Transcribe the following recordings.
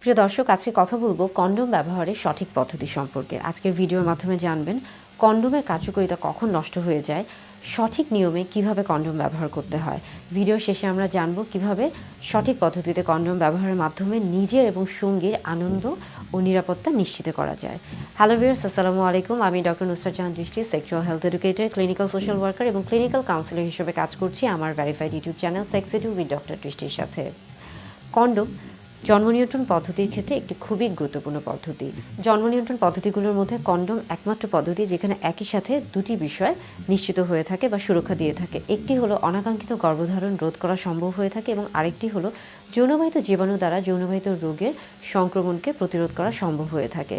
প্রিয় দর্শক, আজকে কথা বলবো কন্ডোম ব্যবহারের সঠিক পদ্ধতি সম্পর্কে। আজকের ভিডিওর মাধ্যমে জানবেন কন্ডোমের কার্যকারিতা কখন নষ্ট হয়ে যায়, সঠিক নিয়মে কিভাবে কন্ডোম ব্যবহার করতে হয়। ভিডিও শেষে আমরা জানবো কিভাবে সঠিক পদ্ধতিতে কন্ডোম ব্যবহারের মাধ্যমে নিজের এবং সঙ্গীর আনন্দ ও নিরাপত্তা নিশ্চিত করা যায়। হ্যালো ভিউয়ার্স, আসসালামু আলাইকুম। আমি ডক্টর নুসরাত জাহান দৃষ্টি, sexual health educator, clinical social worker এবং ক্লিনিক্যাল কাউন্সিলর হিসেবে কাজ করছি আমার verified YouTube channel sex edu with doctor দৃষ্টির সাথে। কন্ডোম জন্ম নিয়ন্ত্রণ পদ্ধতির ক্ষেত্রে একটি খুবই গুরুত্বপূর্ণ পদ্ধতি। জন্ম নিয়ন্ত্রণ পদ্ধতিগুলোর মধ্যে কন্ডোম একমাত্র পদ্ধতি যেখানে একই সাথে দুটি বিষয় নিশ্চিত হয়ে থাকে বা সুরক্ষা দিয়ে থাকে। একটি হলো অনাকাঙ্ক্ষিত গর্ভধারণ রোধ করা সম্ভব হয়ে থাকে এবং আরেকটি হলো যৌনবাহিত জীবাণু দ্বারা যৌনবাহিত রোগের সংক্রমণকে প্রতিরোধ করা সম্ভব হয়ে থাকে।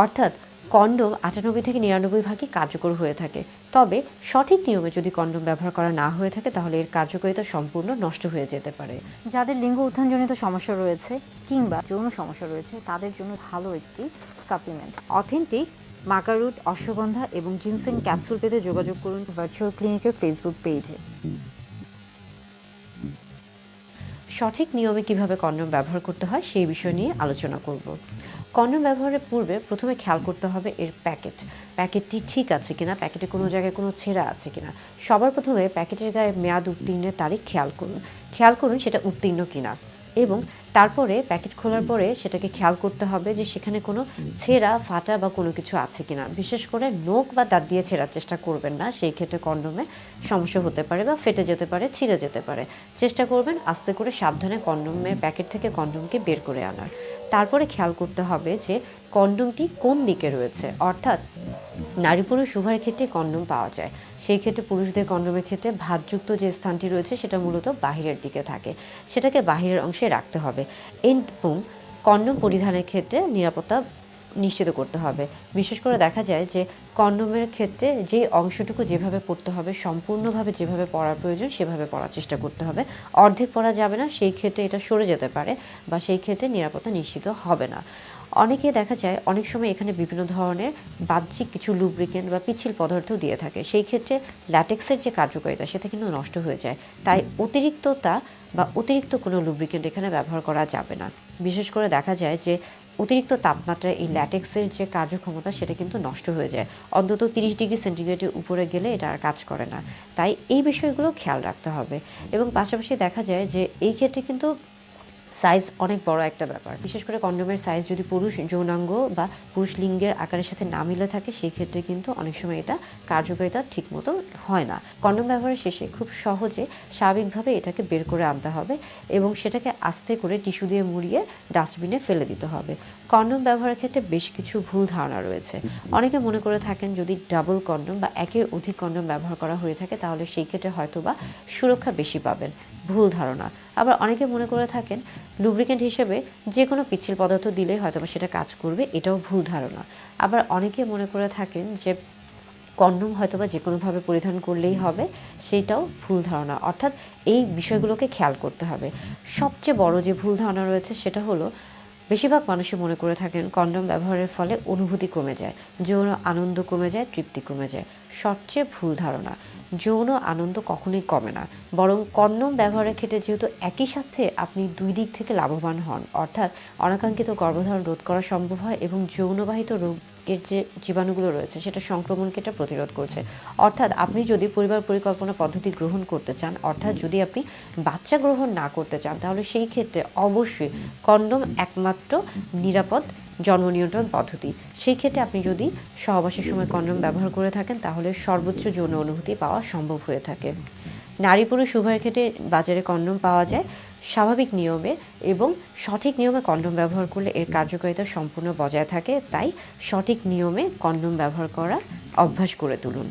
অর্থাৎ কন্ডোম ৯৮ থেকে ৯৯ ভাগই কার্যকর হয়ে থাকে। তবে সঠিক নিয়মে যদি কন্ডোম ব্যবহার করা না হয়ে থাকে তাহলে এর কার্যকারিতা সম্পূর্ণ নষ্ট হয়ে যেতে পারে। যাদের লিঙ্গ উত্থানজনিত সমস্যা রয়েছে কিংবা যৌন সমস্যা রয়েছে তাদের জন্য ভালো একটি সাপ্লিমেন্ট। অথেন্টিক মাকারুট, অশ্বগন্ধা এবং জিনসেং ক্যাপসুল পেতে যোগাযোগ করুন ভার্চুয়াল ক্লিনিকের ফেসবুক পেজে। সঠিক নিয়মে কিভাবে কন্ডোম ব্যবহার করতে হয় সেই বিষয় নিয়ে আলোচনা করব। কন্ডোম ব্যবহারের পূর্বে প্রথমে খেয়াল করতে হবে এর প্যাকেটটি ঠিক আছে কিনা, প্যাকেটে কোনো জায়গায় কোনো ছেঁড়া আছে কিনা। সবার প্রথমে প্যাকেটের গায়ে মেয়াদ উত্তীর্ণের তারিখ খেয়াল করুন সেটা উত্তীর্ণ কিনা, এবং তারপরে প্যাকেট খোলার পরে সেটাকে খেয়াল করতে হবে যে সেখানে কোনো ছেঁড়া ফাটা বা কোনো কিছু আছে কিনা। বিশেষ করে নখ বা দাঁত দিয়ে ছেঁড়ার চেষ্টা করবেন না, সেই ক্ষেত্রে কন্ডোমে সমস্যা হতে পারে বা ফেটে যেতে পারে, ছিঁড়ে যেতে পারে। চেষ্টা করবেন আস্তে করে সাবধানে কন্ডোমের প্যাকেট থেকে কন্ডোমকে বের করে আনার। তারপরে খেয়াল করতে হবে যে কন্ডোমটি কোন দিকে রয়েছে, অর্থাৎ নারী পুরুষ উভয়ের ক্ষেত্রে কন্ডোম পাওয়া যায়। সেই ক্ষেত্রে পুরুষদের কন্ডোমের ক্ষেত্রে ভাঁজযুক্ত যে স্থানটি রয়েছে সেটা মূলত বাহিরের দিকে থাকে, সেটাকে বাহিরের অংশে রাখতে হবে। এবং কন্ডোম পরিধানের ক্ষেত্রে নিরাপত্তা নিশ্চিত করতে হবে। বিশেষ করে দেখা যায় যে কন্ডোমের ক্ষেত্রে যে অংশটুকু যেভাবে পরতে হবে, সম্পূর্ণভাবে যেভাবে পরার প্রয়োজন সেভাবে পরার চেষ্টা করতে হবে। অর্ধেক পরা যাবে না, সেই ক্ষেত্রে এটা সরে যেতে পারে বা সেই ক্ষেত্রে নিরাপত্তা নিশ্চিত হবে না। অনেকে দেখা যায় অনেক সময় এখানে বিভিন্ন ধরনের বাহ্যিক কিছু লুব্রিকেন্ট বা পিচ্ছিল পদার্থ দিয়ে থাকে, সেই ক্ষেত্রে ল্যাটেক্সের যে কার্যকারিতা সেটা কিন্তু নষ্ট হয়ে যায়। তাই অতিরিক্ত কোনো লুব্রিকেন্ট এখানে ব্যবহার করা যাবে না। বিশেষ করে দেখা যায় যে অতিরিক্ত তাপমাত্রায় এই ল্যাটেক্সের যে কার্যক্ষমতা সেটা কিন্তু নষ্ট হয়ে যায়। অন্তত ৩০ ডিগ্রি সেন্টিগ্রেডের উপরে গেলে এটা আর কাজ করে না। তাই এই বিষয়গুলো খেয়াল রাখতে হবে। এবং পাশাপাশি দেখা যায় যে এই ক্ষেত্রে কিন্তু সাইজ অনেক বড় একটা ব্যাপার। বিশেষ করে কন্ডোমের সাইজ যদি পুরুষ যৌনাঙ্গ বা পুরুষ লিঙ্গের আকারের সাথে না মিলে থাকে সেই ক্ষেত্রে কিন্তু অনেক সময় এটা কার্যকারিতা ঠিকমতো হয় না। কন্ডোম ব্যবহারের শেষে খুব সহজে স্বাভাবিকভাবে এটাকে বের করে আনতে হবে এবং সেটাকে আস্তে করে টিস্যু দিয়ে মুড়িয়ে ডাস্টবিনে ফেলে দিতে হবে। কন্ডোম ব্যবহারের ক্ষেত্রে বেশ কিছু ভুল ধারণা রয়েছে। অনেকে মনে করে থাকেন যদি ডাবল কন্ডোম বা একের অধিক কন্ডোম ব্যবহার করা হয়ে থাকে তাহলে সেই ক্ষেত্রে হয়তো বা সুরক্ষা বেশি পাবেন। ভুল ধারণা। আবার অনেকে মনে করে থাকেন লুব্রিকেন্ট হিসেবে যে কোনো পিচ্ছিল পদার্থ দিলেই হয়তো বা সেটা কাজ করবে, এটাও ভুল ধারণা। আবার অনেকে মনে করে থাকেন যে কন্ডোম হয়তো বা যে কোনোভাবে পরিধান করলেই হবে, সেটাও ভুল ধারণা। অর্থাৎ এই বিষয়গুলোকে খেয়াল করতে হবে। সবচেয়ে বড় যে ভুল ধারণা রয়েছে সেটা হলো বেশিরভাগ মানুষই মনে করে থাকেন কন্ডোম ব্যবহারের ফলে অনুভূতি কমে যায়, যৌন আনন্দ কমে যায়, তৃপ্তি কমে যায়। সবচেয়ে ভুল ধারণা। যৌন আনন্দ কখনোই কমে না, বরং কন্ডোম ব্যবহারের ক্ষেত্রে যেহেতু একই সাথে আপনি দুই দিক থেকে লাভবান হন, অর্থাৎ অনাকাঙ্ক্ষিত গর্ভধারণ রোধ করা সম্ভব হয় এবং যৌনবাহিত রোগের যে জীবাণুগুলো রয়েছে সেটা সংক্রমণকে এটা প্রতিরোধ করছে। অর্থাৎ আপনি যদি পরিবার পরিকল্পনা পদ্ধতি গ্রহণ করতে চান, অর্থাৎ যদি আপনি বাচ্চা গ্রহণ না করতে চান, তাহলে সেই ক্ষেত্রে অবশ্যই কন্ডোম একমাত্র নিরাপদ জন্ম নিয়ন্ত্রণ পদ্ধতি। সেই ক্ষেত্রে আপনি যদি সহবাসের সময় কন্ডোম ব্যবহার করে থাকেন তাহলে সর্বোচ্চ যৌন অনুভূতি পাওয়া সম্ভব হয়ে থাকে। নারী পুরুষ উভয়ের ক্ষেত্রে বাজারে কন্ডোম পাওয়া যায় স্বাভাবিক নিয়মে, এবং সঠিক নিয়মে কন্ডোম ব্যবহার করলে এর কার্যকারিতা সম্পূর্ণ বজায় থাকে। তাই সঠিক নিয়মে কন্ডোম ব্যবহার করার অভ্যাস করে তুলুন।